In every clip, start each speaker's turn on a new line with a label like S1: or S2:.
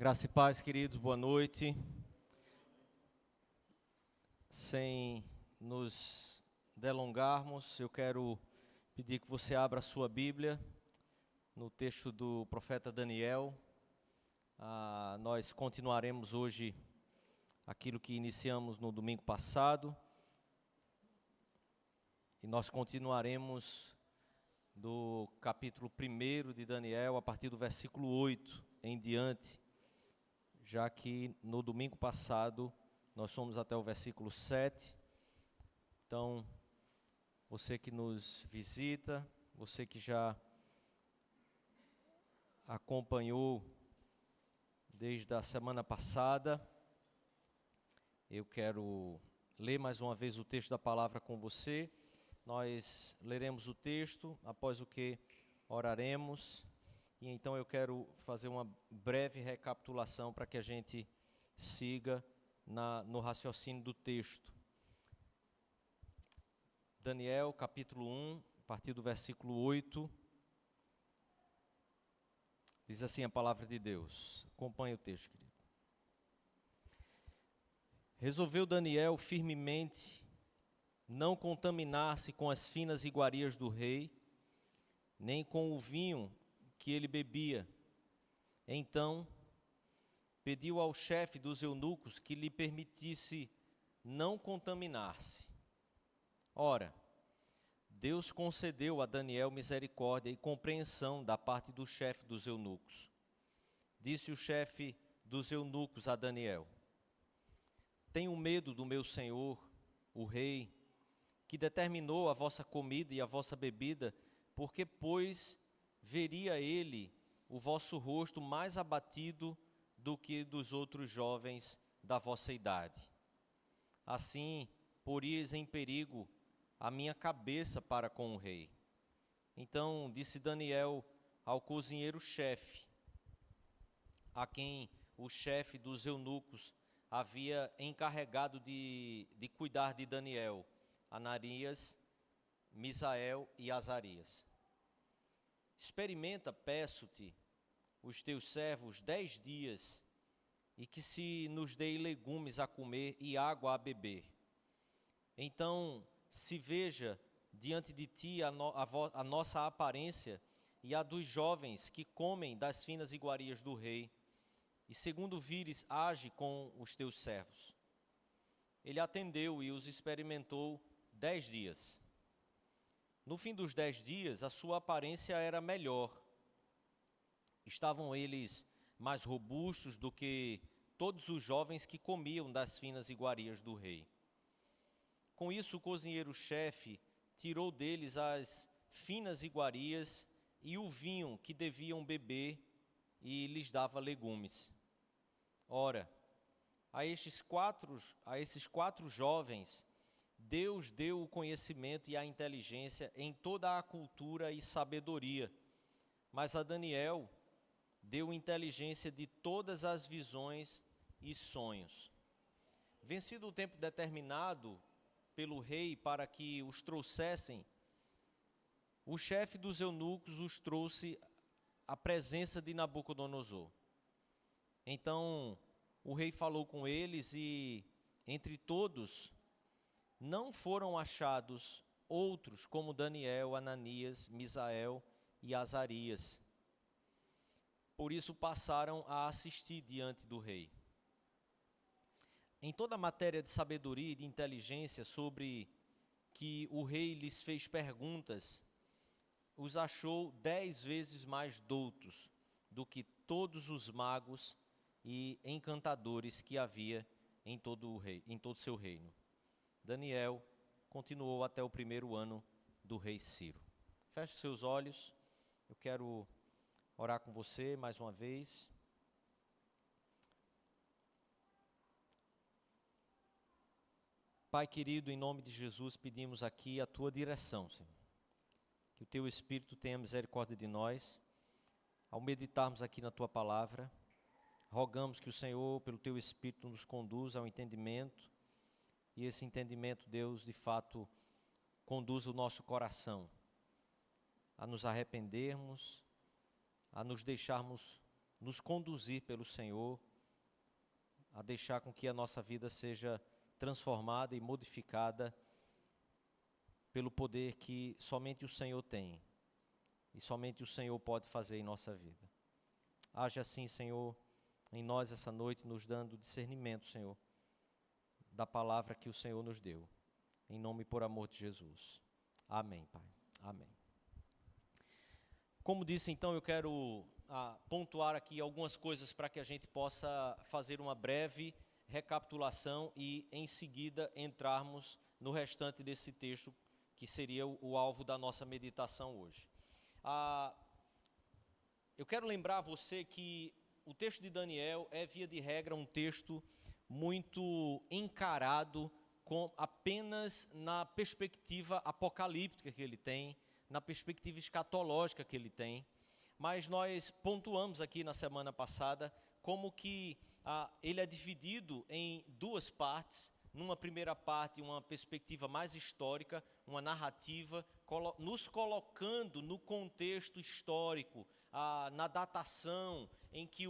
S1: Graça e paz, queridos, boa noite. Sem nos delongarmos, eu quero pedir que você abra a sua Bíblia no texto do profeta Daniel. Nós continuaremos hoje aquilo que iniciamos no domingo passado e nós continuaremos do capítulo 1 de Daniel, a partir do versículo 8 em diante, já que no domingo passado nós fomos até o versículo 7. Então, você que nos visita, você que já acompanhou desde a semana passada, eu quero ler mais uma vez o texto da palavra com você. Nós leremos o texto, após o que oraremos. E então eu quero fazer uma breve recapitulação para que a gente siga no raciocínio do texto. Daniel, capítulo 1, a partir do versículo 8, diz assim a palavra de Deus. Acompanhe o texto, querido. Resolveu Daniel firmemente não contaminar-se com as finas iguarias do rei, nem com o vinho que ele bebia. Então, pediu ao chefe dos eunucos que lhe permitisse não contaminar-se. Ora, Deus concedeu a Daniel misericórdia e compreensão da parte do chefe dos eunucos. Disse o chefe dos eunucos a Daniel: tenho medo do meu senhor, o rei, que determinou a vossa comida e a vossa bebida, porque, pois, veria ele o vosso rosto mais abatido do que dos outros jovens da vossa idade. Assim, poríeis em perigo a minha cabeça para com o rei. Então disse Daniel ao cozinheiro-chefe, a quem o chefe dos eunucos havia encarregado de cuidar de Daniel, Ananias, Misael e Azarias: experimenta, peço-te, os teus servos 10 dias, e que se nos dê legumes a comer e água a beber. Então se veja diante de ti a nossa aparência e a dos jovens que comem das finas iguarias do rei, e segundo vires, age com os teus servos. Ele atendeu e os experimentou 10 dias. No fim dos 10 dias, a sua aparência era melhor. Estavam eles mais robustos do que todos os jovens que comiam das finas iguarias do rei. Com isso, o cozinheiro-chefe tirou deles as finas iguarias e o vinho que deviam beber e lhes dava legumes. Ora, a esses quatro jovens, Deus deu o conhecimento e a inteligência em toda a cultura e sabedoria, mas a Daniel deu inteligência de todas as visões e sonhos. Vencido o tempo determinado pelo rei para que os trouxessem, o chefe dos eunucos os trouxe à presença de Nabucodonosor. Então o rei falou com eles e, entre todos, não foram achados outros como Daniel, Ananias, Misael e Azarias. Por isso passaram a assistir diante do rei. Em toda a matéria de sabedoria e de inteligência sobre que o rei lhes fez perguntas, os achou 10 vezes mais doutos do que todos os magos e encantadores que havia em todo o seu reino. Daniel continuou até o 1º ano do rei Ciro. Feche seus olhos, eu quero orar com você mais uma vez. Pai querido, em nome de Jesus, pedimos aqui a Tua direção, Senhor. Que o Teu Espírito tenha misericórdia de nós. Ao meditarmos aqui na Tua palavra, rogamos que o Senhor, pelo Teu Espírito, nos conduza ao entendimento. E esse entendimento, Deus, de fato, conduza o nosso coração a nos arrependermos, a nos deixarmos nos conduzir pelo Senhor, a deixar com que a nossa vida seja transformada e modificada pelo poder que somente o Senhor tem e somente o Senhor pode fazer em nossa vida. Haja assim, Senhor, em nós essa noite, nos dando discernimento, Senhor, da palavra que o Senhor nos deu. Em nome e por amor de Jesus. Amém, Pai. Amém. Como disse, então, eu quero pontuar aqui algumas coisas para que a gente possa fazer uma breve recapitulação e, em seguida, entrarmos no restante desse texto, que seria o alvo da nossa meditação hoje. Eu quero lembrar a você que o texto de Daniel é, via de regra, um texto muito encarado apenas na perspectiva apocalíptica que ele tem, na perspectiva escatológica que ele tem, mas nós pontuamos aqui na semana passada como que ele é dividido em duas partes. Numa primeira parte, uma perspectiva mais histórica, uma narrativa, nos colocando no contexto histórico, na datação em que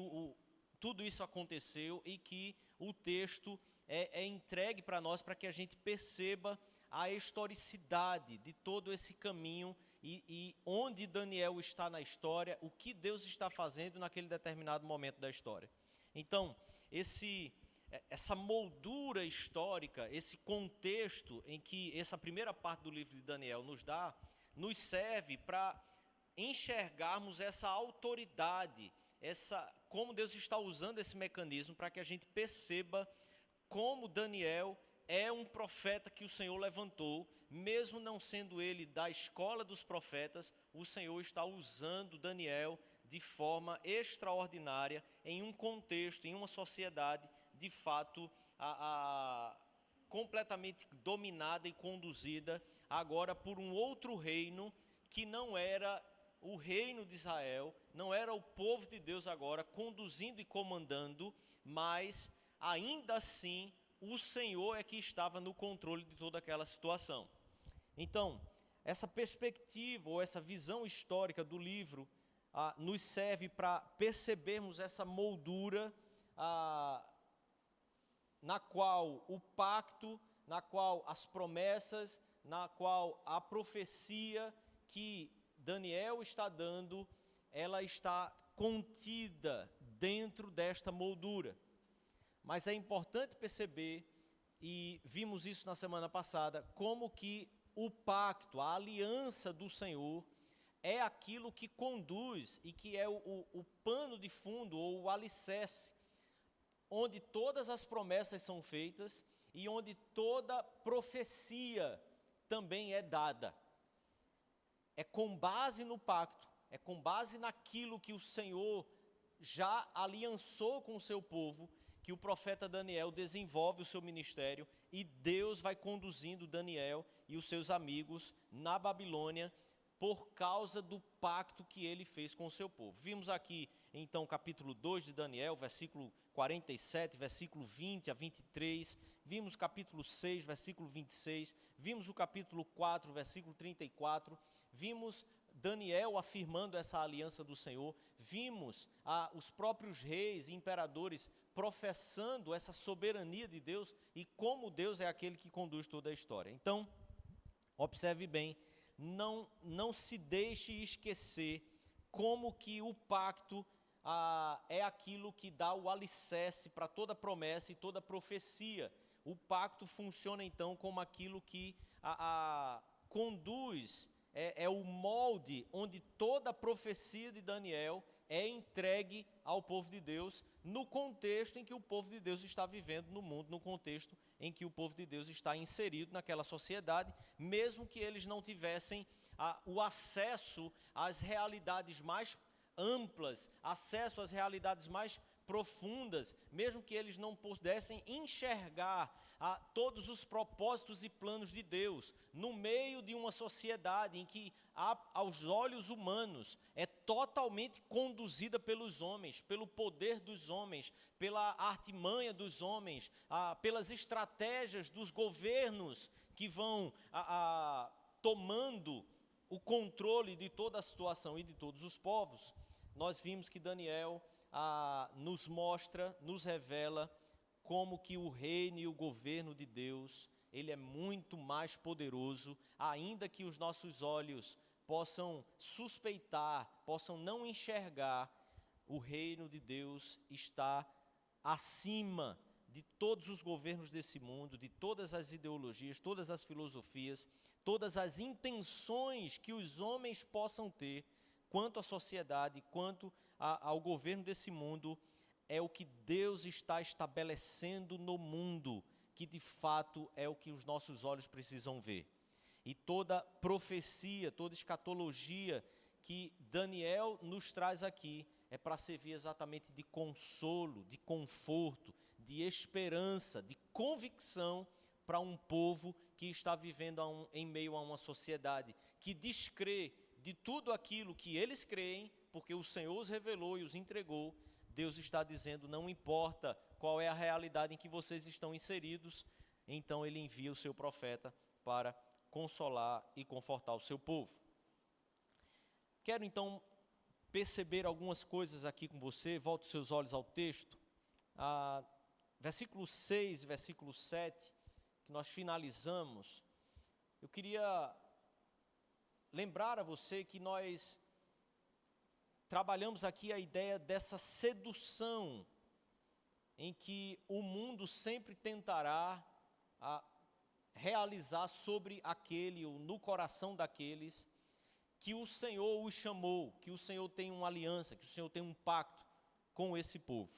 S1: tudo isso aconteceu e que o texto é entregue para nós para que a gente perceba a historicidade de todo esse caminho e onde Daniel está na história, o que Deus está fazendo naquele determinado momento da história. Então, essa moldura histórica, esse contexto em que essa primeira parte do livro de Daniel nos dá, nos serve para enxergarmos essa autoridade, como Deus está usando esse mecanismo para que a gente perceba como Daniel é um profeta que o Senhor levantou, mesmo não sendo ele da escola dos profetas, o Senhor está usando Daniel de forma extraordinária em um contexto, em uma sociedade, de fato, completamente dominada e conduzida agora por um outro reino que não era o reino de Israel, não era o povo de Deus agora conduzindo e comandando, mas ainda assim o Senhor é que estava no controle de toda aquela situação. Então, essa perspectiva ou essa visão histórica do livro nos serve para percebermos essa moldura na qual o pacto, na qual as promessas, na qual a profecia que Daniel está dando, ela está contida dentro desta moldura. Mas é importante perceber, e vimos isso na semana passada, como que o pacto, a aliança do Senhor, é aquilo que conduz e que é o pano de fundo ou o alicerce, onde todas as promessas são feitas e onde toda profecia também é dada. É com base no pacto, é com base naquilo que o Senhor já aliançou com o seu povo, que o profeta Daniel desenvolve o seu ministério e Deus vai conduzindo Daniel e os seus amigos na Babilônia por causa do pacto que ele fez com o seu povo. Vimos aqui, então, capítulo 2 de Daniel, versículo 47, versículo 20 a 23, vimos capítulo 6, versículo 26, vimos o capítulo 4, versículo 34, vimos Daniel afirmando essa aliança do Senhor, vimos os próprios reis e imperadores professando essa soberania de Deus e como Deus é aquele que conduz toda a história. Então, observe bem, não se deixe esquecer como que o pacto é aquilo que dá o alicerce para toda promessa e toda profecia. O pacto funciona então como aquilo que conduz, é o molde onde toda a profecia de Daniel é entregue ao povo de Deus, no contexto em que o povo de Deus está vivendo no mundo, no contexto em que o povo de Deus está inserido naquela sociedade, mesmo que eles não tivessem o acesso às realidades mais amplas, acesso às realidades mais profundas, mesmo que eles não pudessem enxergar todos os propósitos e planos de Deus, no meio de uma sociedade em que, aos olhos humanos, é totalmente conduzida pelos homens, pelo poder dos homens, pela artimanha dos homens, pelas estratégias dos governos que vão tomando o controle de toda a situação e de todos os povos. Nós vimos que Daniel nos mostra, nos revela como que o reino e o governo de Deus, ele é muito mais poderoso, ainda que os nossos olhos possam suspeitar, possam não enxergar, o reino de Deus está acima de todos os governos desse mundo, de todas as ideologias, todas as filosofias, todas as intenções que os homens possam ter quanto à sociedade, quanto ao governo desse mundo. É o que Deus está estabelecendo no mundo, que de fato é o que os nossos olhos precisam ver. E toda profecia, toda escatologia que Daniel nos traz aqui, é para servir exatamente de consolo, de conforto, de esperança, de convicção para um povo que está vivendo em meio a uma sociedade que descrê de tudo aquilo que eles creem, porque o Senhor os revelou e os entregou. Deus está dizendo, não importa qual é a realidade em que vocês estão inseridos, então Ele envia o seu profeta para consolar e confortar o seu povo. Quero então perceber algumas coisas aqui com você. Volte os seus olhos ao texto, versículo 6, versículo 7, que nós finalizamos. Eu queria lembrar a você que nós trabalhamos aqui a ideia dessa sedução, em que o mundo sempre tentará realizar sobre aquele, ou no coração daqueles, que o Senhor os chamou, que o Senhor tem uma aliança, que o Senhor tem um pacto com esse povo.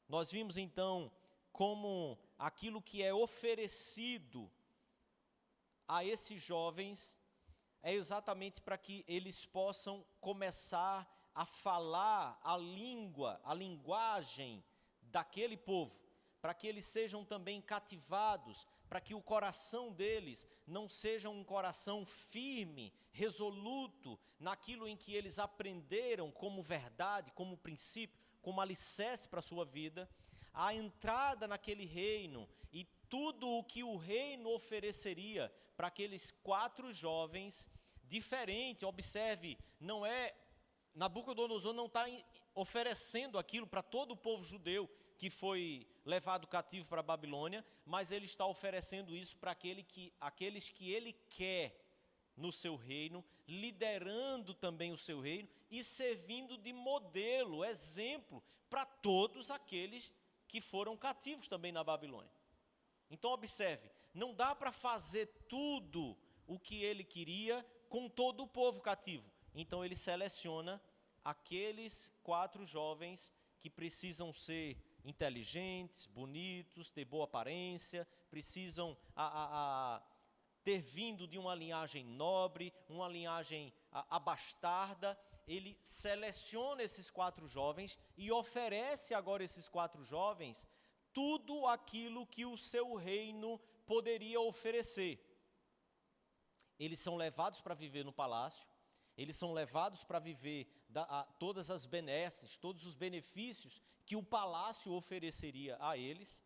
S1: Nós vimos então como aquilo que é oferecido a esses jovens é exatamente para que eles possam começar a falar a língua, a linguagem daquele povo, para que eles sejam também cativados, para que o coração deles não seja um coração firme, resoluto, naquilo em que eles aprenderam como verdade, como princípio, como alicerce para a sua vida, a entrada naquele reino e tudo o que o reino ofereceria para aqueles 4 jovens, diferente. Observe, não é, Nabucodonosor não está oferecendo aquilo para todo o povo judeu que foi levado cativo para a Babilônia, mas ele está oferecendo isso para aqueles que ele quer no seu reino, liderando também o seu reino e servindo de modelo, exemplo para todos aqueles que foram cativos também na Babilônia. Então observe, não dá para fazer tudo o que ele queria com todo o povo cativo. Então ele seleciona aqueles 4 jovens que precisam ser inteligentes, bonitos, ter boa aparência, precisam ter vindo de uma linhagem nobre, uma linhagem abastarda. Ele seleciona esses 4 jovens e oferece agora esses 4 jovens tudo aquilo que o seu reino poderia oferecer. Eles são levados para viver no palácio, eles são levados para viver todas as benesses, todos os benefícios que o palácio ofereceria a eles.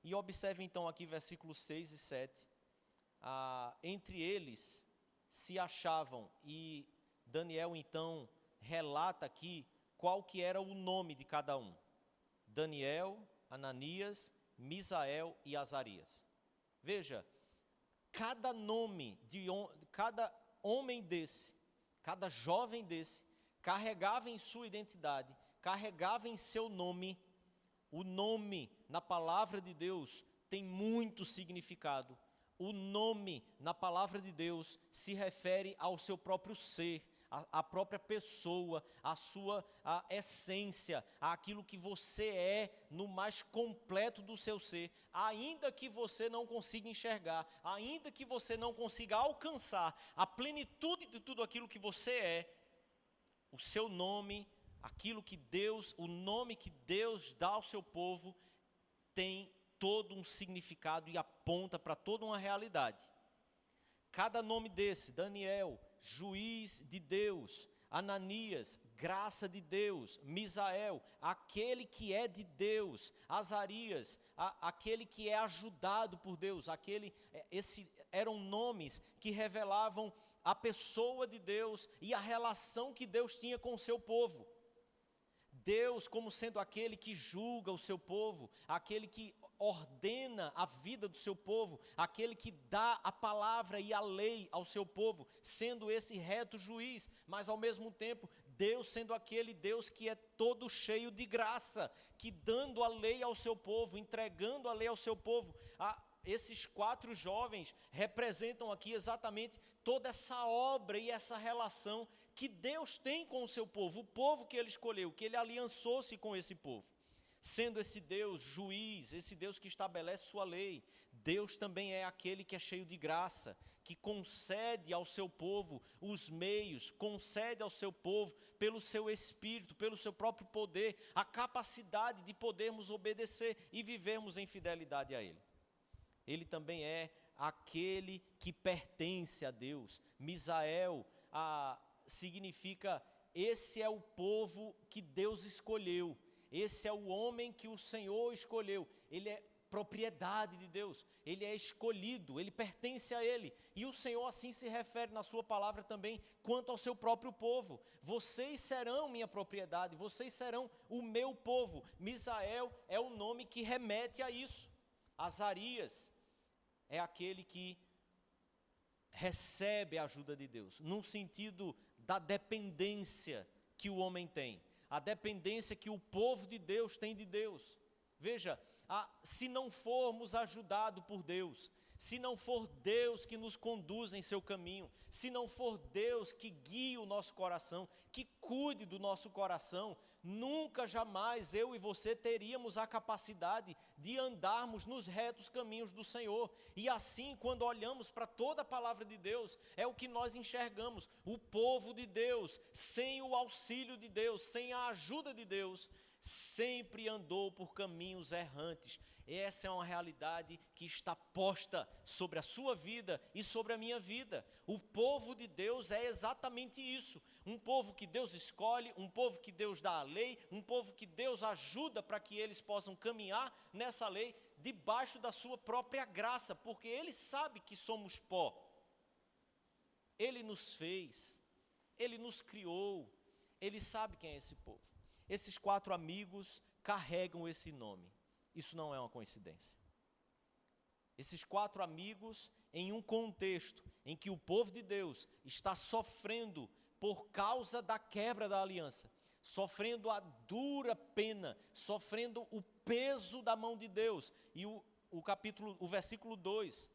S1: E observe então aqui versículos 6 e 7, entre eles se achavam, e Daniel então relata aqui qual que era o nome de cada um: Daniel, Ananias, Misael e Azarias. Veja, cada nome de cada homem desse, cada jovem desse, carregava em sua identidade, carregava em seu nome. O nome na palavra de Deus tem muito significado. O nome na palavra de Deus se refere ao seu próprio ser, à própria pessoa, à sua essência, àquilo que você é no mais completo do seu ser. Ainda que você não consiga enxergar, ainda que você não consiga alcançar a plenitude de tudo aquilo que você é, o seu nome, o nome que Deus dá ao seu povo, tem todo um significado e aponta para toda uma realidade. Cada nome desse: Daniel, juiz de Deus; Ananias, graça de Deus; Misael, aquele que é de Deus; Azarias, aquele que é ajudado por Deus. Esses eram nomes que revelavam a pessoa de Deus e a relação que Deus tinha com o seu povo. Deus como sendo aquele que julga o seu povo, aquele que ordena a vida do seu povo, aquele que dá a palavra e a lei ao seu povo, sendo esse reto juiz, mas ao mesmo tempo, Deus sendo aquele Deus que é todo cheio de graça, que dando a lei ao seu povo, entregando a lei ao seu povo. Esses 4 jovens representam aqui exatamente toda essa obra e essa relação que Deus tem com o seu povo, o povo que ele escolheu, que ele aliançou-se com esse povo. Sendo esse Deus juiz, esse Deus que estabelece sua lei, Deus também é aquele que é cheio de graça, que concede ao seu povo os meios, concede ao seu povo, pelo seu espírito, pelo seu próprio poder, a capacidade de podermos obedecer e vivermos em fidelidade a Ele. Ele também é aquele que pertence a Deus. Misael significa, esse é o povo que Deus escolheu. Esse é o homem que o Senhor escolheu. Ele é propriedade de Deus, ele é escolhido, ele pertence a Ele. E o Senhor assim se refere na sua palavra também quanto ao seu próprio povo. Vocês serão minha propriedade, vocês serão o meu povo. Misael é o nome que remete a isso. Azarias é aquele que recebe a ajuda de Deus, num sentido da dependência que o homem tem, a dependência que o povo de Deus tem de Deus. Veja, se não formos ajudados por Deus, se não for Deus que nos conduz em seu caminho, se não for Deus que guie o nosso coração, que cuide do nosso coração, nunca jamais eu e você teríamos a capacidade de andarmos nos retos caminhos do Senhor. E assim, quando olhamos para toda a palavra de Deus, é o que nós enxergamos. O povo de Deus, sem o auxílio de Deus, sem a ajuda de Deus, sempre andou por caminhos errantes. Essa é uma realidade que está posta sobre a sua vida e sobre a minha vida. O povo de Deus é exatamente isso. Um povo que Deus escolhe, um povo que Deus dá a lei, um povo que Deus ajuda para que eles possam caminhar nessa lei, debaixo da sua própria graça, porque Ele sabe que somos pó. Ele nos fez, Ele nos criou, Ele sabe quem é esse povo. Esses 4 amigos carregam esse nome. Isso não é uma coincidência. Esses 4 amigos, em um contexto em que o povo de Deus está sofrendo por causa da quebra da aliança, sofrendo a dura pena, sofrendo o peso da mão de Deus. E o versículo 2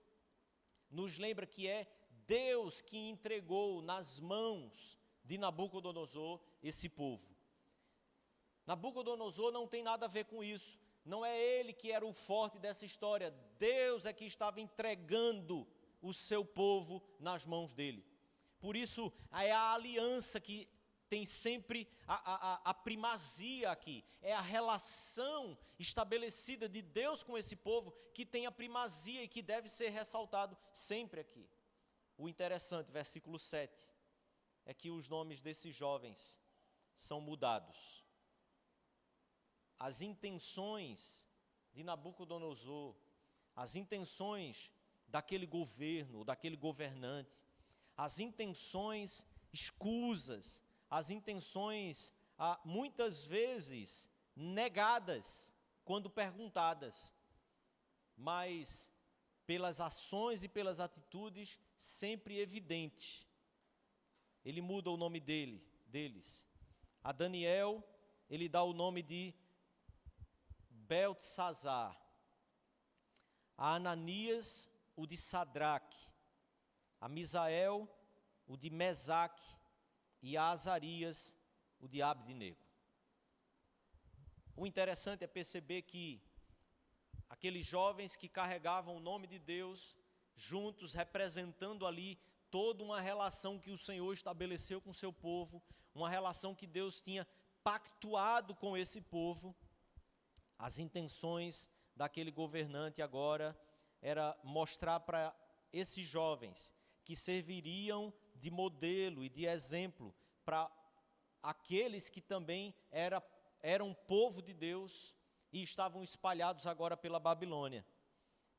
S1: nos lembra que é Deus que entregou nas mãos de Nabucodonosor esse povo. Nabucodonosor não tem nada a ver com isso. Não é ele que era o forte dessa história. Deus é que estava entregando o seu povo nas mãos dele. Por isso, é a aliança que tem sempre a primazia aqui. É a relação estabelecida de Deus com esse povo que tem a primazia e que deve ser ressaltado sempre aqui. O interessante, versículo 7, é que os nomes desses jovens são mudados. As intenções de Nabucodonosor, as intenções daquele governo, daquele governante, as intenções escusas, as intenções muitas vezes negadas quando perguntadas, mas pelas ações e pelas atitudes sempre evidentes. Ele muda o nome deles. A Daniel, ele dá o nome de Beltesazar, a Ananias, o de Sadraque, a Misael, o de Mesaque, e a Azarias, o de Abdenego. O interessante é perceber que aqueles jovens que carregavam o nome de Deus, juntos, representando ali toda uma relação que o Senhor estabeleceu com o seu povo, uma relação que Deus tinha pactuado com esse povo. As intenções daquele governante agora era mostrar para esses jovens que serviriam de modelo e de exemplo para aqueles que também eram povo de Deus e estavam espalhados agora pela Babilônia.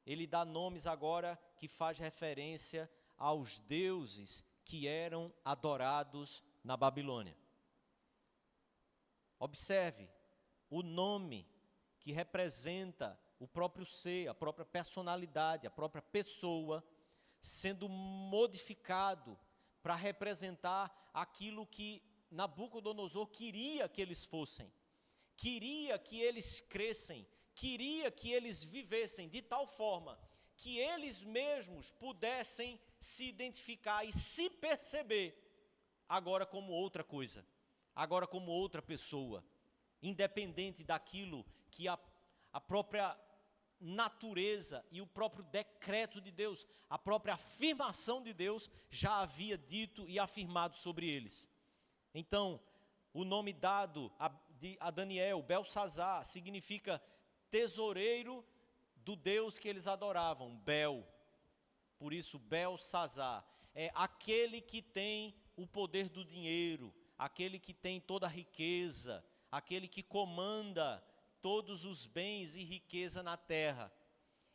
S1: Ele dá nomes agora que faz referência aos deuses que eram adorados na Babilônia. Observe o nome que representa o próprio ser, a própria personalidade, a própria pessoa, sendo modificado para representar aquilo que Nabucodonosor queria que eles fossem, queria que eles crescem, queria que eles vivessem de tal forma que eles mesmos pudessem se identificar e se perceber agora como outra coisa, agora como outra pessoa, independente daquilo que a própria natureza e o próprio decreto de Deus, a própria afirmação de Deus já havia dito e afirmado sobre eles. Então, o nome dado a Daniel, Belsazar, significa tesoureiro do Deus que eles adoravam, Bel. Por isso, Belsazar é aquele que tem o poder do dinheiro, aquele que tem toda a riqueza, aquele que comanda todos os bens e riqueza na terra.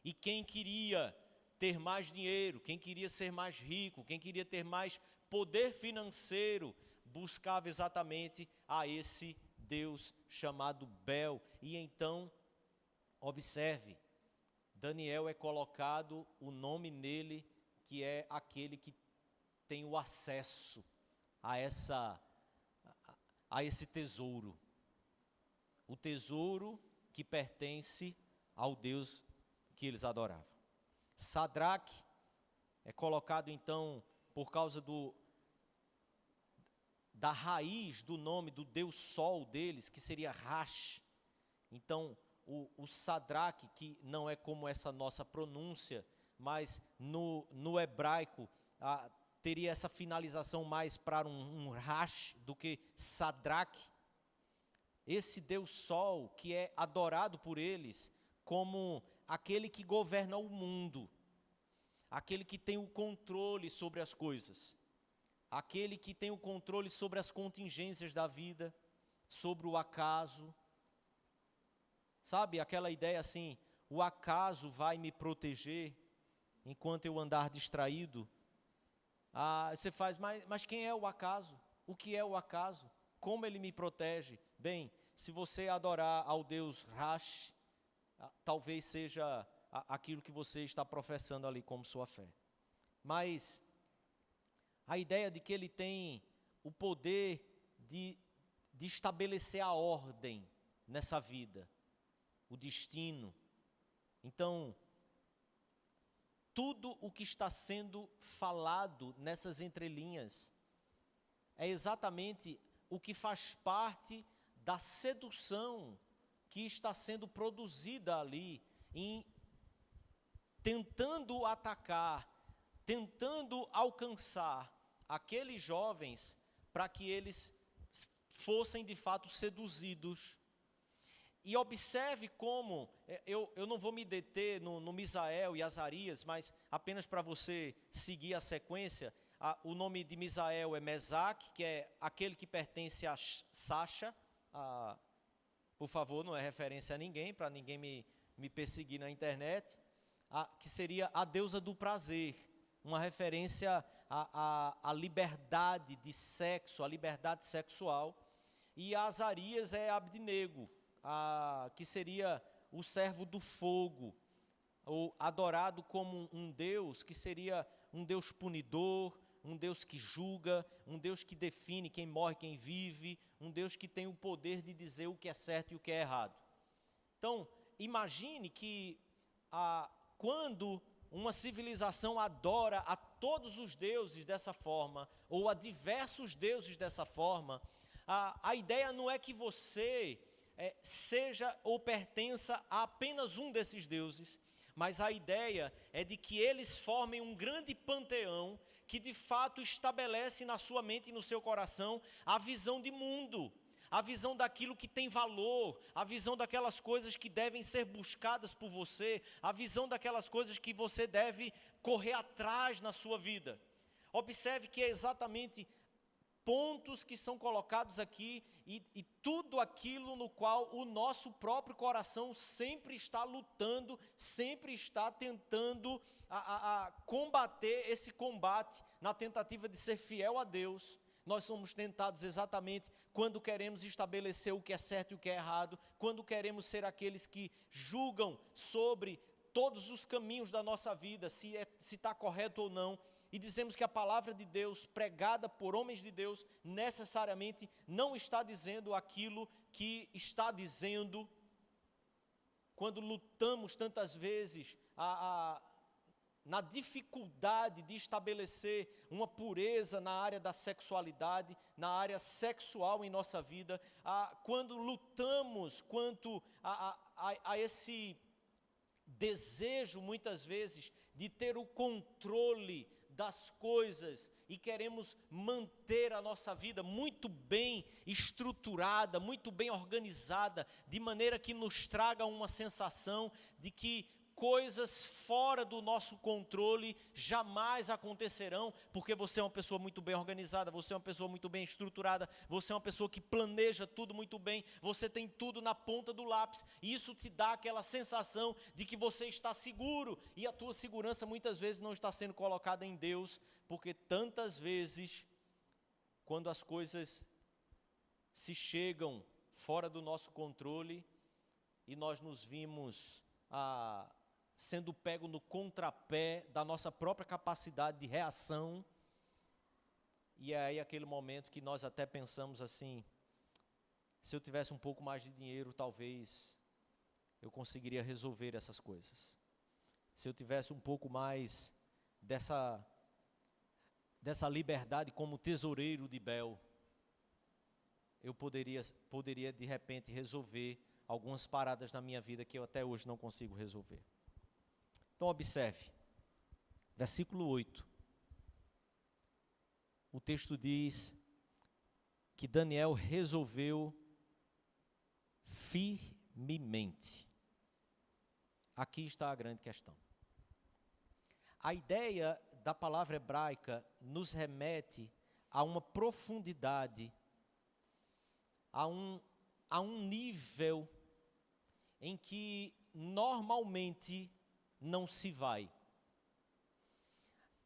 S1: E quem queria ter mais dinheiro, quem queria ser mais rico, quem queria ter mais poder financeiro, buscava exatamente a esse Deus chamado Bel. E então, observe, Daniel é colocado o nome nele, que é aquele que tem o acesso a esse tesouro. O tesouro que pertence ao Deus que eles adoravam. Sadraque é colocado então por causa da raiz do nome do Deus Sol deles, que seria Rash. Então, o Sadraque, que não é como essa nossa pronúncia, mas no hebraico teria essa finalização mais para um Rash do que Sadraque. Esse Deus Sol que é adorado por eles como aquele que governa o mundo, aquele que tem o controle sobre as coisas, aquele que tem o controle sobre as contingências da vida, sobre o acaso. Sabe aquela ideia assim, o acaso vai me proteger enquanto eu andar distraído? Você faz, mas quem é o acaso? O que é o acaso? Como ele me protege? Bem, se você adorar ao Deus Rash, talvez seja aquilo que você está professando ali como sua fé. Mas a ideia de que ele tem o poder de estabelecer a ordem nessa vida, o destino. Então, tudo o que está sendo falado nessas entrelinhas é exatamente o que faz parte da sedução que está sendo produzida ali, tentando atacar, tentando alcançar aqueles jovens para que eles fossem de fato seduzidos. E observe como, eu não vou me deter no Misael e Azarias, mas apenas para você seguir a sequência. O nome de Misael é Mesaque, que é aquele que pertence a Sacha. Por favor, não é referência a ninguém, para ninguém me perseguir na internet. Que seria a deusa do prazer, uma referência à liberdade de sexo, à liberdade sexual. E Azarias é Abdinego, que seria o servo do fogo, ou adorado como um Deus, que seria um Deus punidor, um Deus que julga, um Deus que define quem morre, quem vive, um Deus que tem o poder de dizer o que é certo e o que é errado. Então, imagine que quando uma civilização adora a todos os deuses dessa forma, ou a diversos deuses dessa forma, a ideia não é que você seja ou pertença a apenas um desses deuses, mas a ideia é de que eles formem um grande panteão que de fato estabelece na sua mente e no seu coração a visão de mundo, a visão daquilo que tem valor, a visão daquelas coisas que devem ser buscadas por você, a visão daquelas coisas que você deve correr atrás na sua vida. Observe que é exatamente pontos que são colocados aqui e tudo aquilo no qual o nosso próprio coração sempre está lutando, sempre está tentando combater esse combate na tentativa de ser fiel a Deus, nós somos tentados exatamente quando queremos estabelecer o que é certo e o que é errado, quando queremos ser aqueles que julgam sobre todos os caminhos da nossa vida, se está correto ou não, e dizemos que a palavra de Deus, pregada por homens de Deus, necessariamente não está dizendo aquilo que está dizendo, quando lutamos tantas vezes na dificuldade de estabelecer uma pureza na área da sexualidade, na área sexual em nossa vida, quando lutamos quanto a esse desejo, muitas vezes, de ter o controle das coisas e queremos manter a nossa vida muito bem estruturada, muito bem organizada, de maneira que nos traga uma sensação de que coisas fora do nosso controle jamais acontecerão, porque você é uma pessoa muito bem organizada, você é uma pessoa muito bem estruturada, você é uma pessoa que planeja tudo muito bem, você tem tudo na ponta do lápis, e isso te dá aquela sensação de que você está seguro, e a tua segurança muitas vezes não está sendo colocada em Deus, porque tantas vezes, quando as coisas se chegam fora do nosso controle, e nós nos vimos sendo pego no contrapé da nossa própria capacidade de reação, e é aí aquele momento que nós até pensamos assim, se eu tivesse um pouco mais de dinheiro, talvez eu conseguiria resolver essas coisas. Se eu tivesse um pouco mais dessa liberdade como tesoureiro de Bel, eu poderia de repente resolver algumas paradas na minha vida que eu até hoje não consigo resolver. Então observe, versículo 8, o texto diz que Daniel resolveu firmemente. Aqui está a grande questão. A ideia da palavra hebraica nos remete a uma profundidade, a um nível em que normalmente não se vai.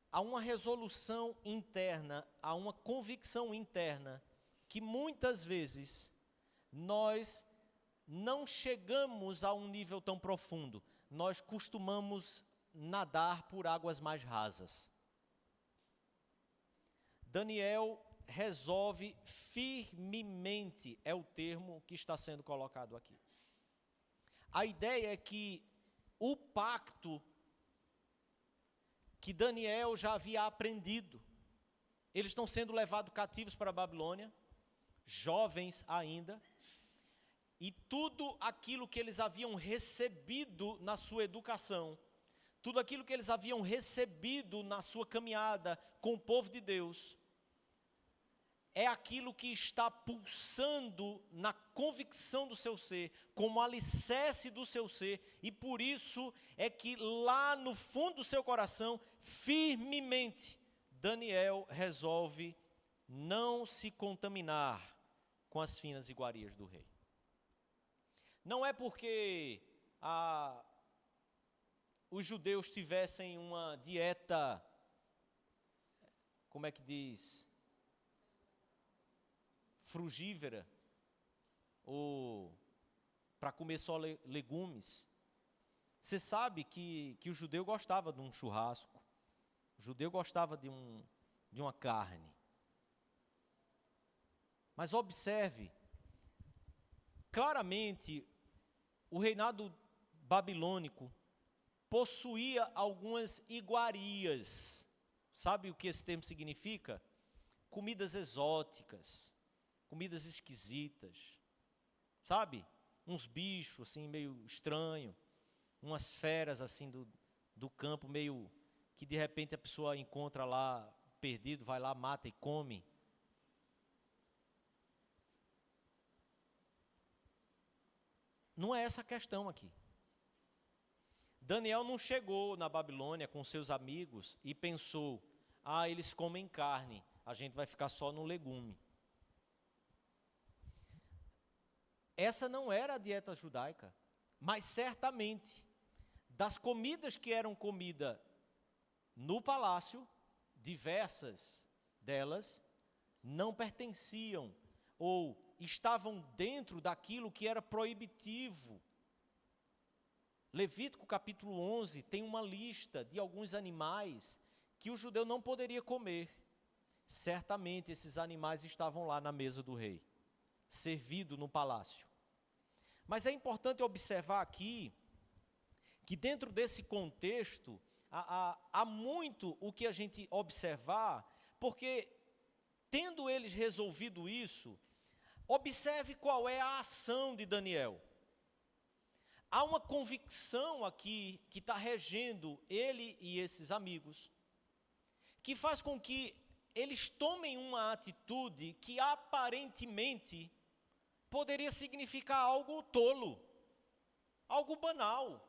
S1: Há uma resolução interna, há uma convicção interna, que muitas vezes nós não chegamos a um nível tão profundo. Nós costumamos nadar por águas mais rasas. Daniel resolve firmemente, é o termo que está sendo colocado aqui. A ideia é que o pacto que Daniel já havia aprendido, eles estão sendo levados cativos para a Babilônia, jovens ainda, e tudo aquilo que eles haviam recebido na sua educação, tudo aquilo que eles haviam recebido na sua caminhada com o povo de Deus, é aquilo que está pulsando na convicção do seu ser, como alicerce do seu ser, e por isso é que lá no fundo do seu coração, firmemente, Daniel resolve não se contaminar com as finas iguarias do rei. Não é porque os judeus tivessem uma dieta, como é que diz, frugívora, ou para comer só legumes. Você sabe que o judeu gostava de um churrasco, o judeu gostava de uma carne. Mas observe, claramente, o reinado babilônico possuía algumas iguarias. Sabe o que esse termo significa? Comidas exóticas, comidas esquisitas, sabe? Uns bichos assim meio estranho, umas feras assim do campo meio que de repente a pessoa encontra lá perdido, vai lá, mata e come. Não é essa a questão aqui. Daniel não chegou na Babilônia com seus amigos e pensou, eles comem carne, a gente vai ficar só no legume. Essa não era a dieta judaica, mas certamente, das comidas que eram comidas no palácio, diversas delas, não pertenciam ou estavam dentro daquilo que era proibitivo. Levítico capítulo 11 tem uma lista de alguns animais que o judeu não poderia comer. Certamente esses animais estavam lá na mesa do rei, servido no palácio. Mas é importante observar aqui que dentro desse contexto há muito o que a gente observar, porque tendo eles resolvido isso, observe qual é a ação de Daniel. Há uma convicção aqui que está regendo ele e esses amigos, que faz com que eles tomem uma atitude que aparentemente poderia significar algo tolo, algo banal.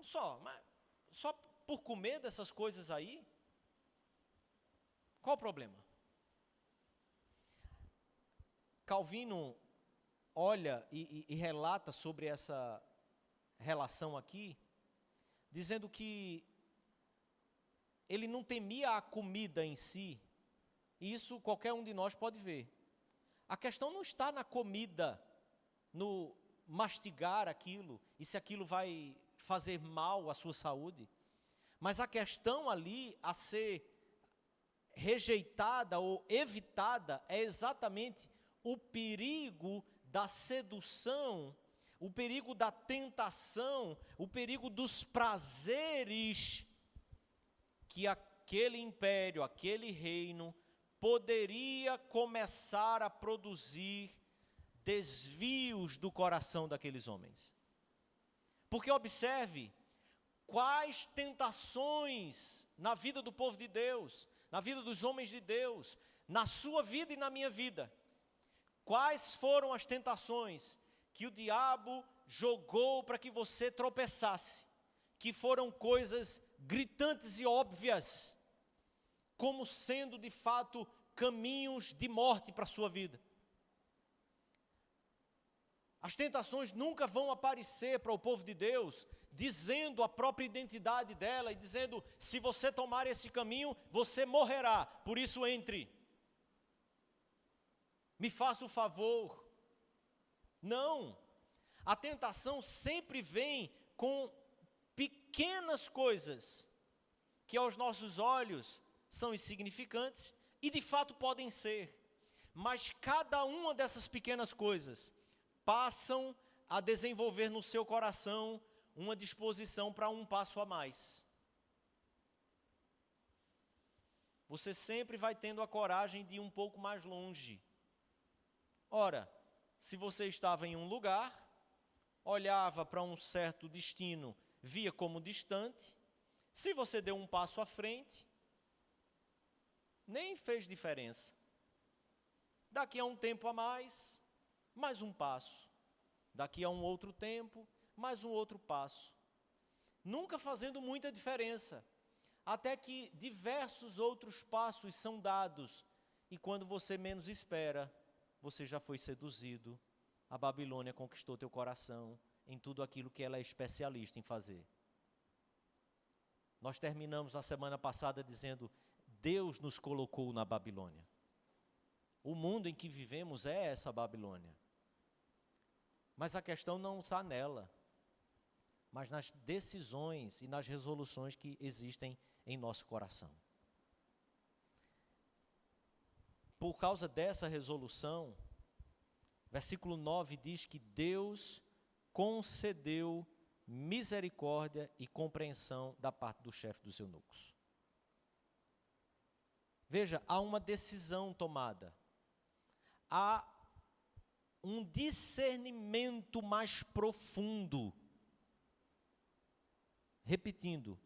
S1: Só por comer dessas coisas aí? Qual o problema? Calvino olha e relata sobre essa relação aqui, dizendo que ele não temia a comida em si, e isso qualquer um de nós pode ver. A questão não está na comida, no mastigar aquilo, e se aquilo vai fazer mal à sua saúde, mas a questão ali a ser rejeitada ou evitada é exatamente o perigo da sedução, o perigo da tentação, o perigo dos prazeres que aquele império, aquele reino poderia começar a produzir desvios do coração daqueles homens. Porque observe quais tentações na vida do povo de Deus, na vida dos homens de Deus, na sua vida e na minha vida. Quais foram as tentações que o diabo jogou para que você tropeçasse, que foram coisas gritantes e óbvias, como sendo de fato caminhos de morte para a sua vida. As tentações nunca vão aparecer para o povo de Deus, dizendo a própria identidade dela e dizendo, se você tomar esse caminho, você morrerá, por isso entre. Me faça o favor. Não, a tentação sempre vem com pequenas coisas, que aos nossos olhos são insignificantes, e de fato podem ser, mas cada uma dessas pequenas coisas passam a desenvolver no seu coração uma disposição para um passo a mais. Você sempre vai tendo a coragem de ir um pouco mais longe. Ora, se você estava em um lugar, olhava para um certo destino, via como distante, se você deu um passo à frente, nem fez diferença. Daqui a um tempo a mais um passo. Daqui a um outro tempo, mais um outro passo. Nunca fazendo muita diferença, até que diversos outros passos são dados, e quando você menos espera, você já foi seduzido, a Babilônia conquistou teu coração em tudo aquilo que ela é especialista em fazer. Nós terminamos a semana passada dizendo, Deus nos colocou na Babilônia. O mundo em que vivemos é essa Babilônia. Mas a questão não está nela, mas nas decisões e nas resoluções que existem em nosso coração. Por causa dessa resolução, versículo 9 diz que Deus concedeu misericórdia e compreensão da parte do chefe dos eunucos. Veja, há uma decisão tomada, há um discernimento mais profundo. Repetindo,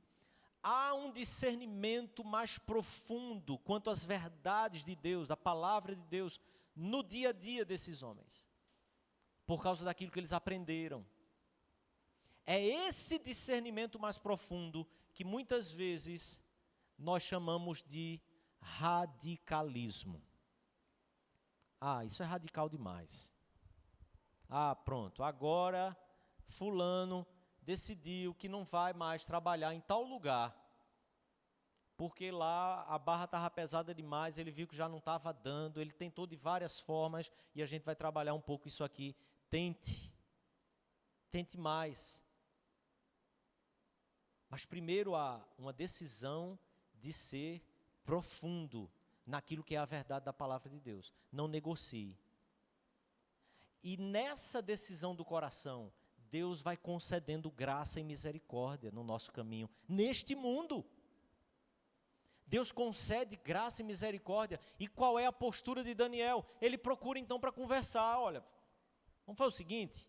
S1: há um discernimento mais profundo quanto às verdades de Deus, a palavra de Deus, no dia a dia desses homens, por causa daquilo que eles aprenderam. É esse discernimento mais profundo que muitas vezes nós chamamos de radicalismo. Isso é radical demais. Pronto, agora fulano decidiu que não vai mais trabalhar em tal lugar. porque lá a barra estava pesada demais, ele viu que já não estava dando, ele tentou de várias formas, e a gente vai trabalhar um pouco isso aqui. Tente mais. Mas primeiro há uma decisão de ser profundo naquilo que é a verdade da palavra de Deus. Não negocie. E nessa decisão do coração, Deus vai concedendo graça e misericórdia no nosso caminho, neste mundo. Deus concede graça e misericórdia. E qual é a postura de Daniel? Ele procura então para conversar. Olha, vamos fazer o seguinte,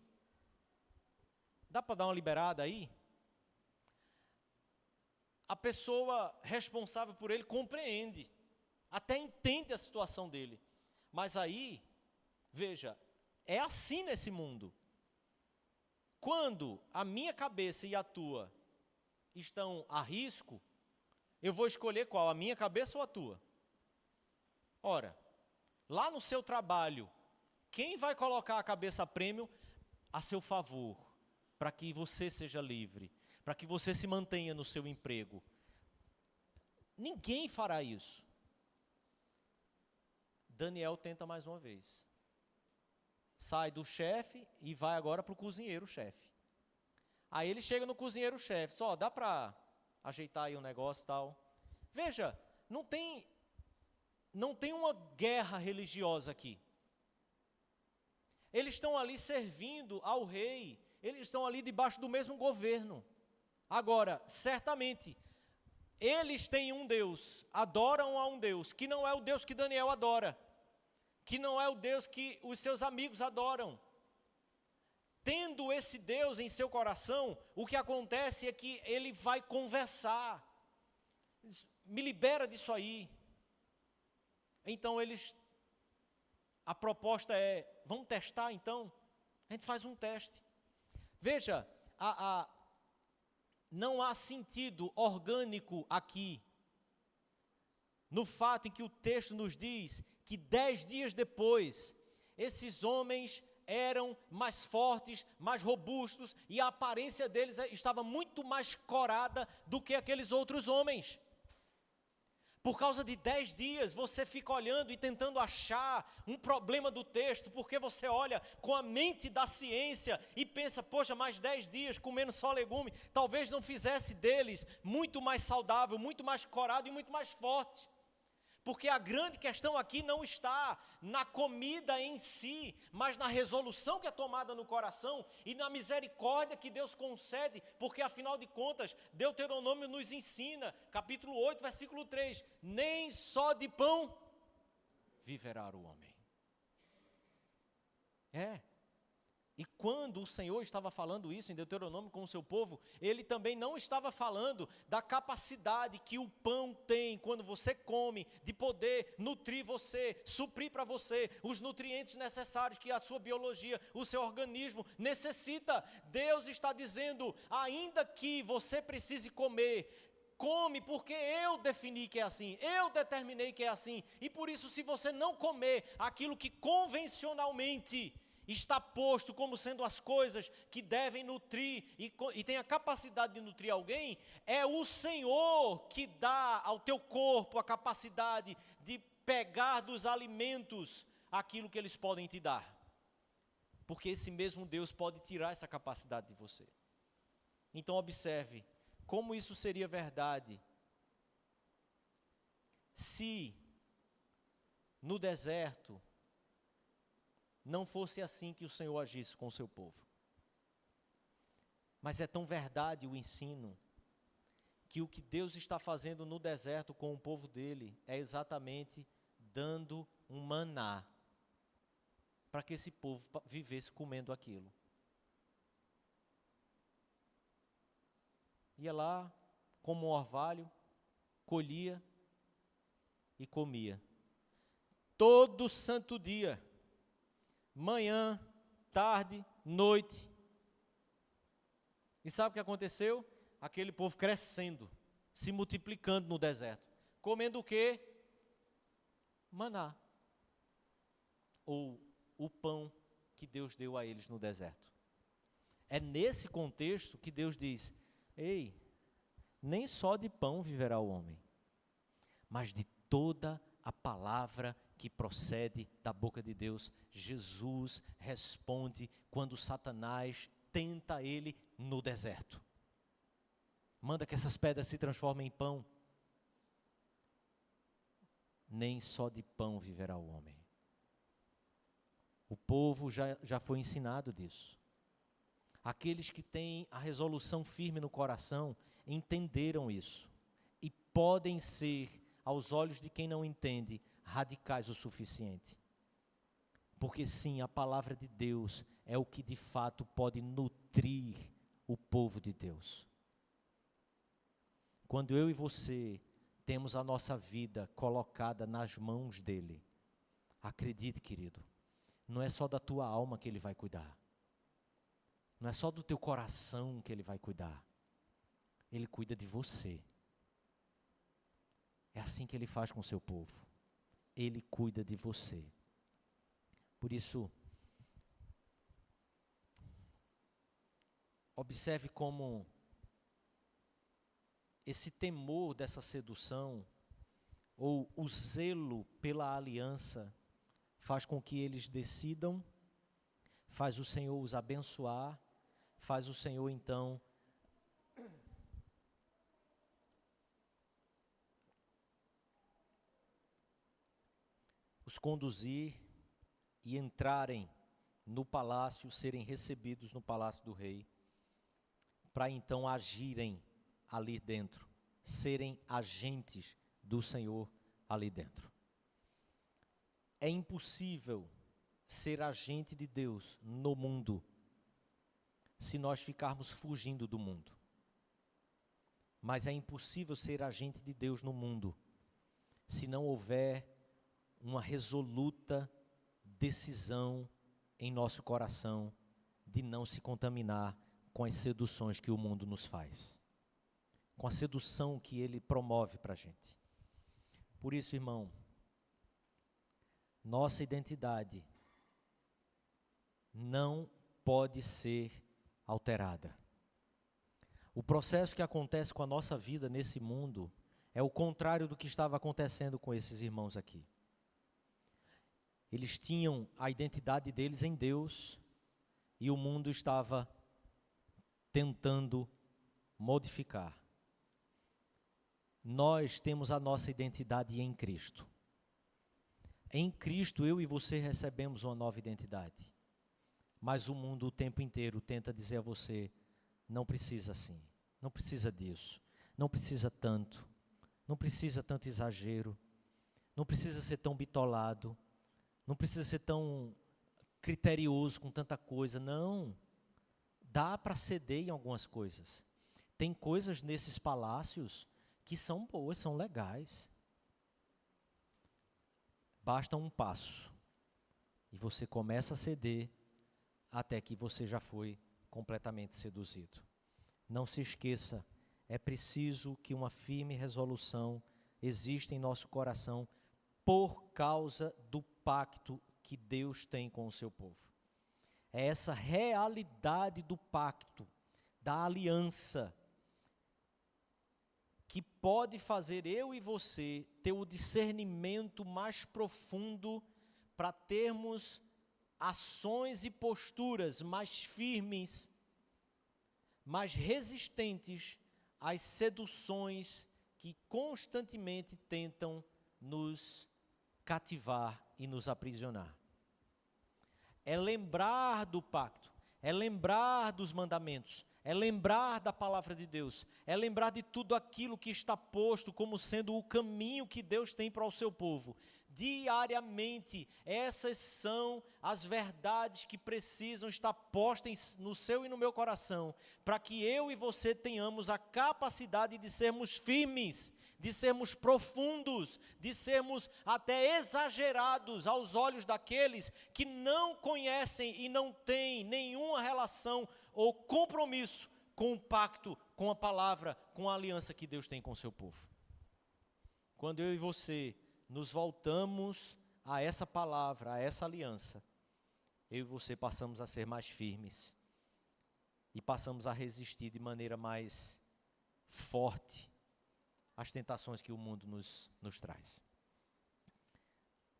S1: dá para dar uma liberada aí? A pessoa responsável por ele compreende, até entende a situação dele. Mas aí, veja, é assim nesse mundo. Quando a minha cabeça e a tua estão a risco, eu vou escolher qual, a minha cabeça ou a tua? Ora, lá no seu trabalho, quem vai colocar a cabeça a prêmio a seu favor, para que você seja livre, para que você se mantenha no seu emprego? Ninguém fará isso. Daniel tenta mais uma vez. Sai do chefe e vai agora para o cozinheiro-chefe. Aí ele chega no cozinheiro-chefe, só dá para ajeitar aí o negócio e tal. Veja, não tem uma guerra religiosa aqui. Eles estão ali servindo ao rei, eles estão ali debaixo do mesmo governo. Agora, certamente, eles têm um Deus, adoram a um Deus, que não é o Deus que Daniel adora, que não é o Deus que os seus amigos adoram. Tendo esse Deus em seu coração, o que acontece é que ele vai conversar. Me libera disso aí. Então a proposta é, vamos testar então? A gente faz um teste. Veja, não há sentido orgânico aqui, no fato em que o texto nos diz que 10 dias depois, esses homens eram mais fortes, mais robustos, e a aparência deles estava muito mais corada do que aqueles outros homens. Por causa de 10 dias, você fica olhando e tentando achar um problema do texto, porque você olha com a mente da ciência e pensa, poxa, mais 10 dias comendo só legume, talvez não fizesse deles muito mais saudável, muito mais corado e muito mais forte. Porque a grande questão aqui não está na comida em si, mas na resolução que é tomada no coração e na misericórdia que Deus concede, porque afinal de contas, Deuteronômio nos ensina, capítulo 8, versículo 3, nem só de pão viverá o homem. E quando o Senhor estava falando isso em Deuteronômio com o seu povo, ele também não estava falando da capacidade que o pão tem quando você come, de poder nutrir você, suprir para você os nutrientes necessários que a sua biologia, o seu organismo necessita. Deus está dizendo, ainda que você precise comer, come porque eu defini que é assim, eu determinei que é assim, e por isso se você não comer aquilo que convencionalmente está posto como sendo as coisas que devem nutrir e tem a capacidade de nutrir alguém, é o Senhor que dá ao teu corpo a capacidade de pegar dos alimentos aquilo que eles podem te dar. Porque esse mesmo Deus pode tirar essa capacidade de você. Então observe como isso seria verdade se no deserto não fosse assim que o Senhor agisse com o seu povo. Mas é tão verdade o ensino, que o que Deus está fazendo no deserto com o povo dele, é exatamente dando um maná, para que esse povo vivesse comendo aquilo. Ia lá, como um orvalho, colhia e comia. Todo santo dia, manhã, tarde, noite. E sabe o que aconteceu? Aquele povo crescendo, se multiplicando no deserto. Comendo o quê? Maná. Ou o pão que Deus deu a eles no deserto. É nesse contexto que Deus diz, ei, nem só de pão viverá o homem. mas de toda a palavra que procede da boca de Deus. Jesus responde quando Satanás tenta ele no deserto. Manda que essas pedras se transformem em pão. Nem só de pão viverá o homem. O povo já foi ensinado disso. Aqueles que têm a resolução firme no coração entenderam isso. E podem ser, aos olhos de quem não entende, radicais o suficiente. Porque sim, a palavra de Deus é o que de fato pode nutrir o povo de Deus. Quando eu e você temos a nossa vida colocada nas mãos dele, acredite, querido, não é só da tua alma que ele vai cuidar. Não é só do teu coração que ele vai cuidar. Ele cuida de você. É assim que ele faz com o seu povo. Ele cuida de você. Por isso, observe como esse temor dessa sedução, ou o zelo pela aliança, faz com que eles decidam, faz o Senhor os abençoar, faz o Senhor então os conduzir e entrarem no palácio, serem recebidos no palácio do rei, para então agirem ali dentro, serem agentes do Senhor ali dentro. É impossível ser agente de Deus no mundo se nós ficarmos fugindo do mundo. Mas é impossível ser agente de Deus no mundo se não houver uma resoluta decisão em nosso coração de não se contaminar com as seduções que o mundo nos faz, com a sedução que ele promove para a gente. Por isso, irmão, nossa identidade não pode ser alterada. O processo que acontece com a nossa vida nesse mundo é o contrário do que estava acontecendo com esses irmãos aqui. Eles tinham a identidade deles em Deus e o mundo estava tentando modificar. Nós temos a nossa identidade em Cristo. Em Cristo, eu e você recebemos uma nova identidade. Mas o mundo o tempo inteiro tenta dizer a você, não precisa assim, não precisa disso, não precisa tanto exagero, não precisa ser tão bitolado, não precisa ser tão criterioso com tanta coisa. Não, dá para ceder em algumas coisas. Tem coisas nesses palácios que são boas, são legais. Basta um passo e você começa a ceder até que você já foi completamente seduzido. Não se esqueça, é preciso que uma firme resolução exista em nosso coração por causa do pacto que Deus tem com o seu povo. É essa realidade do pacto, da aliança, que pode fazer eu e você ter o discernimento mais profundo para termos ações e posturas mais firmes, mais resistentes às seduções que constantemente tentam nos cativar e nos aprisionar. É lembrar do pacto, é lembrar dos mandamentos, é lembrar da palavra de Deus, é lembrar de tudo aquilo que está posto como sendo o caminho que Deus tem para o seu povo. Diariamente, essas são as verdades que precisam estar postas no seu e no meu coração, para que eu e você tenhamos a capacidade de sermos firmes, de sermos profundos, de sermos até exagerados aos olhos daqueles que não conhecem e não têm nenhuma relação ou compromisso com o pacto, com a palavra, com a aliança que Deus tem com o seu povo. Quando eu e você nos voltamos a essa palavra, a essa aliança, eu e você passamos a ser mais firmes e passamos a resistir de maneira mais forte as tentações que o mundo nos traz.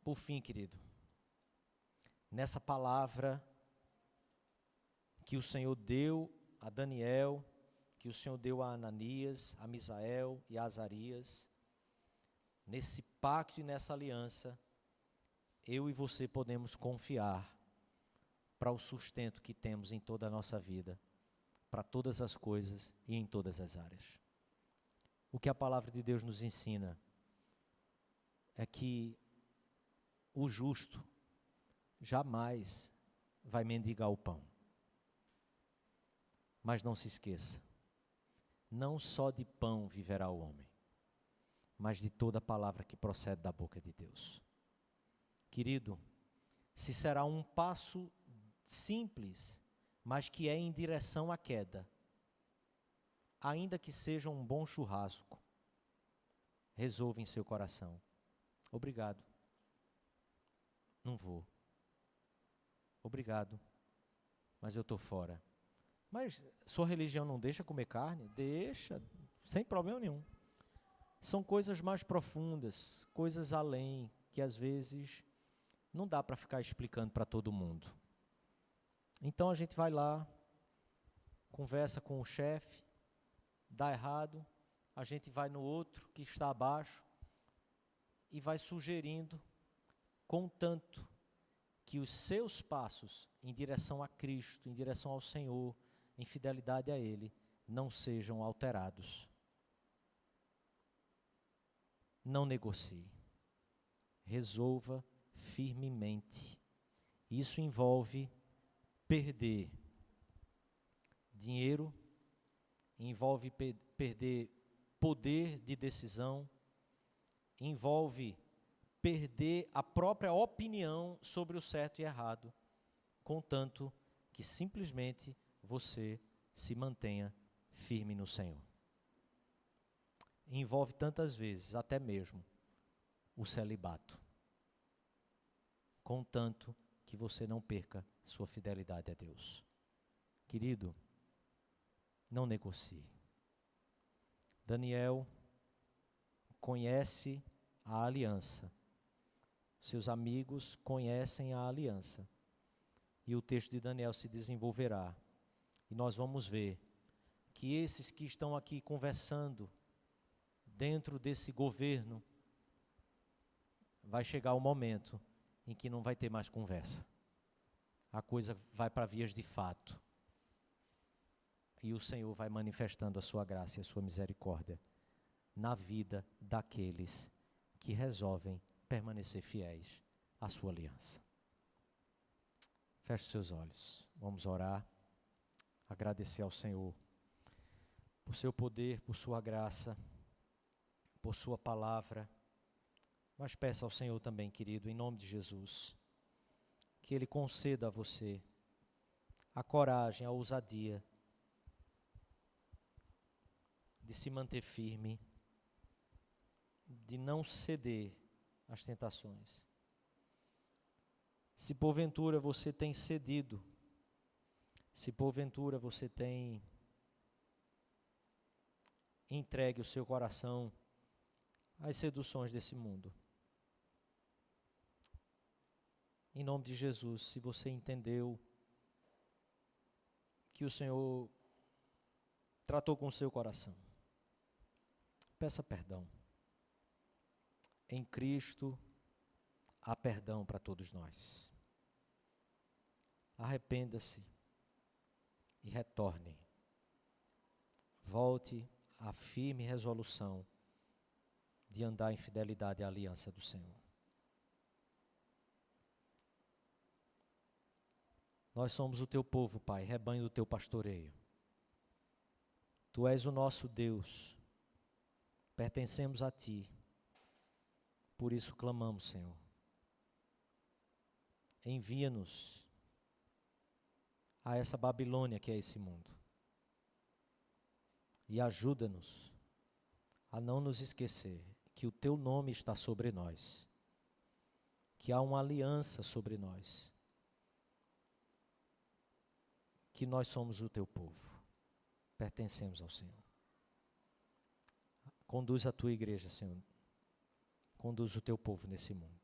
S1: Por fim, querido, nessa palavra que o Senhor deu a Daniel, que o Senhor deu a Ananias, a Misael e a Azarias, nesse pacto e nessa aliança, eu e você podemos confiar para o sustento que temos em toda a nossa vida, para todas as coisas e em todas as áreas. O que a palavra de Deus nos ensina é que o justo jamais vai mendigar o pão. Mas não se esqueça, não só de pão viverá o homem, mas de toda palavra que procede da boca de Deus. Querido, se será um passo simples, mas que é em direção à queda, ainda que seja um bom churrasco, resolva em seu coração: obrigado, não vou. Obrigado, mas eu estou fora. Mas sua religião não deixa comer carne? Deixa, sem problema nenhum. São coisas mais profundas, coisas além, que às vezes não dá para ficar explicando para todo mundo. Então a gente vai lá, conversa com o chefe, dá errado, a gente vai no outro que está abaixo e vai sugerindo, contanto que os seus passos em direção a Cristo, em direção ao Senhor, em fidelidade a Ele, não sejam alterados. Não negocie. Resolva firmemente. Isso envolve perder dinheiro, envolve perder poder de decisão, envolve perder a própria opinião sobre o certo e errado, contanto que simplesmente você se mantenha firme no Senhor. Envolve tantas vezes, até mesmo, o celibato, contanto que você não perca sua fidelidade a Deus. Querido, não negocie. Daniel conhece a aliança. Seus amigos conhecem a aliança. E o texto de Daniel se desenvolverá. E nós vamos ver que esses que estão aqui conversando dentro desse governo, vai chegar o momento em que não vai ter mais conversa. A coisa vai para vias de fato. E o Senhor vai manifestando a sua graça e a sua misericórdia na vida daqueles que resolvem permanecer fiéis à sua aliança. Feche os seus olhos. Vamos orar. Agradecer ao Senhor por seu poder, por sua graça, por sua palavra. Mas peça ao Senhor também, querido, em nome de Jesus, que Ele conceda a você a coragem, a ousadia de se manter firme, de não ceder às tentações. Se porventura você tem cedido, se porventura você tem entregue o seu coração às seduções desse mundo, em nome de Jesus, se você entendeu que o Senhor tratou com o seu coração, peça perdão. Em Cristo há perdão para todos nós. Arrependa-se e retorne. Volte à firme resolução de andar em fidelidade à aliança do Senhor. Nós somos o teu povo, Pai, rebanho do teu pastoreio. Tu és o nosso Deus, pertencemos a Ti. Por isso clamamos, Senhor. Envia-nos a essa Babilônia que é esse mundo. E ajuda-nos a não nos esquecer que o Teu nome está sobre nós, que há uma aliança sobre nós, que nós somos o Teu povo, pertencemos ao Senhor. Conduz a tua igreja, Senhor. Conduz o teu povo nesse mundo.